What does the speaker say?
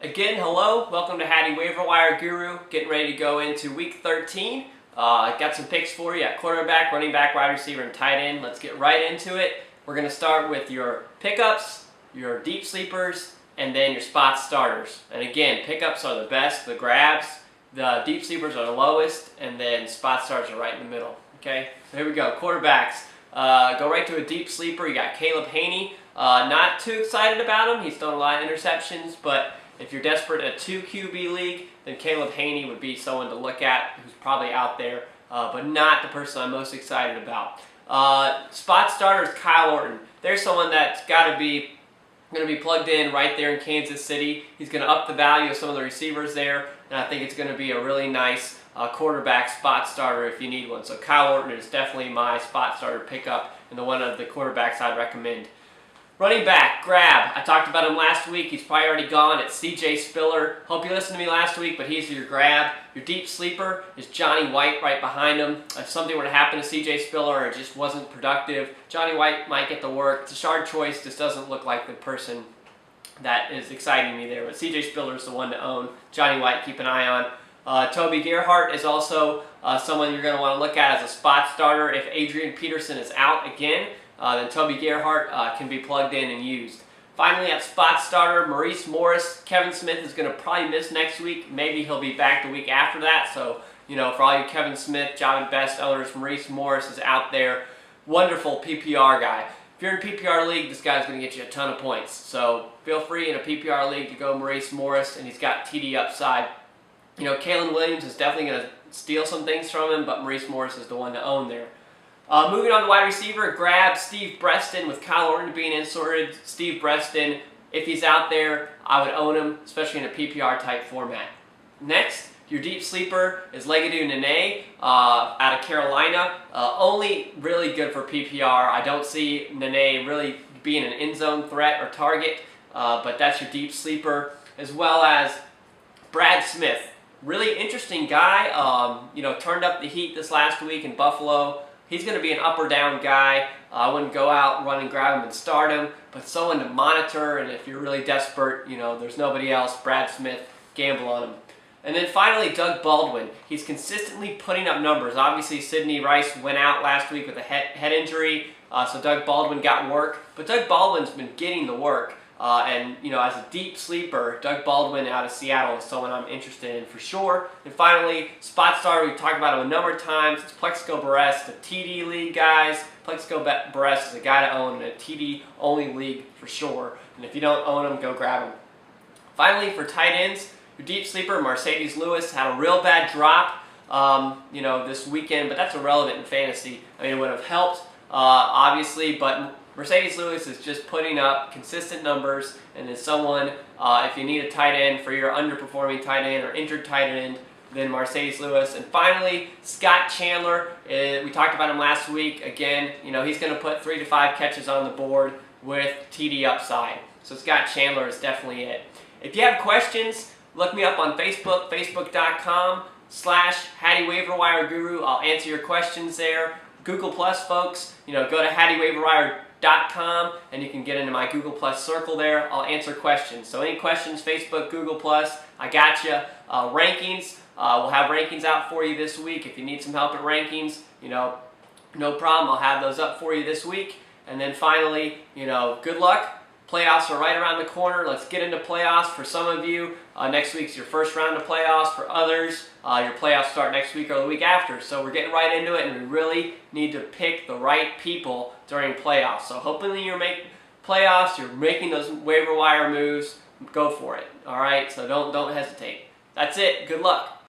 Again, hello. Welcome to Hatty Waiver Wire Guru. Getting ready to go into week 13. I got some picks for you at quarterback, running back, wide receiver, and tight end. Let's get right into it. We're going to start with your pickups, your deep sleepers, and then your spot starters. And again, pickups are the best, the grabs. The deep sleepers are the lowest, and then spot starters are right in the middle. Okay, so here we go. Quarterbacks. Go right to a deep sleeper. You got Caleb Haney. Not too excited about him. He's thrown a lot of interceptions, but if you're desperate in a 2 QB league, then Caleb Haney would be someone to look at who's probably out there, but not the person I'm most excited about. Spot starter is Kyle Orton. There's someone that's going to be plugged in right there in Kansas City. He's going to up the value of some of the receivers there, and I think it's going to be a really nice quarterback spot starter if you need one. So Kyle Orton is definitely my spot starter pickup and the one of the quarterbacks I'd recommend. Running back, grab. I talked about him last week. He's probably already gone. It's C.J. Spiller. Hope you listened to me last week, but he's your grab. Your deep sleeper is Johnny White right behind him. If something were to happen to C.J. Spiller or it just wasn't productive, Johnny White might get the work. It's a shard choice. Just doesn't look like the person that is exciting me there. But C.J. Spiller is the one to own. Johnny White, keep an eye on. Toby Gerhart is also someone you're going to want to look at as a spot starter. If Adrian Peterson is out again, then Toby Gerhart can be plugged in and used. Finally, at spot starter, Maurice Morris. Kevin Smith is going to probably miss next week. Maybe he'll be back the week after that. So, for all you Kevin Smith, Java Best owners, Maurice Morris is out there. Wonderful PPR guy. If you're in a PPR league, this guy's going to get you a ton of points. So feel free in a PPR league to go Maurice Morris, and he's got TD upside. Kalen Williams is definitely going to steal some things from him, but Maurice Morris is the one to own there. Moving on to wide receiver, grab Steve Breston with Kyle Orton being inserted. Steve Breston, if he's out there, I would own him, especially in a PPR type format. Next, your deep sleeper is Legadu Nene out of Carolina. Only really good for PPR. I don't see Nene really being an end zone threat or target, but that's your deep sleeper, as well as Brad Smith. Really interesting guy. Turned up the heat this last week in Buffalo. He's going to be an up or down guy. I wouldn't go out, run and grab him and start him, but someone to monitor, and if you're really desperate, there's nobody else, Brad Smith, gamble on him. And then finally, Doug Baldwin. He's consistently putting up numbers. Obviously, Sidney Rice went out last week with a head injury, so Doug Baldwin got work, but Doug Baldwin's been getting the work. As a deep sleeper, Doug Baldwin out of Seattle is someone I'm interested in for sure. And finally, spot starter, we've talked about him a number of times. It's plexigo buress, the TD league guys. Plexigo buress is a guy to own in a TD only league for sure. And if you don't own him, go grab him. Finally, for tight ends, your deep sleeper, mercedeslewis, had a real bad drop, this weekend, but that's irrelevant in fantasy. It would have helped, obviously, but mercedeslewis is just putting up consistent numbers and is someone, if you need a tight end for your underperforming tight end or injured tight end, then mercedeslewis. And finally, Scott Chandler. We talked about him last week. Again, he's going to put 3 to 5 catches on the board with TD upside. So Scott Chandler is definitely it. If you have questions, look me up on Facebook, facebook.com/Hatty Waiver Wire Guru. I'll answer your questions there. Google Plus, folks, go to hattywaiverwire.com and you can get into my Google Plus circle there. I'll answer questions. So any questions, Facebook, Google Plus, I got you. Rankings, we'll have rankings out for you this week. If you need some help at rankings, no problem. I'll have those up for you this week. And then finally, good luck. Playoffs are right around the corner. Let's get into playoffs. For some of you, next week's your first round of playoffs. For others, your playoffs start next week or the week after. So we're getting right into it, and we really need to pick the right people during playoffs. So hopefully you're making playoffs, you're making those waiver wire moves. Go for it. All right, so don't hesitate. That's it. Good luck.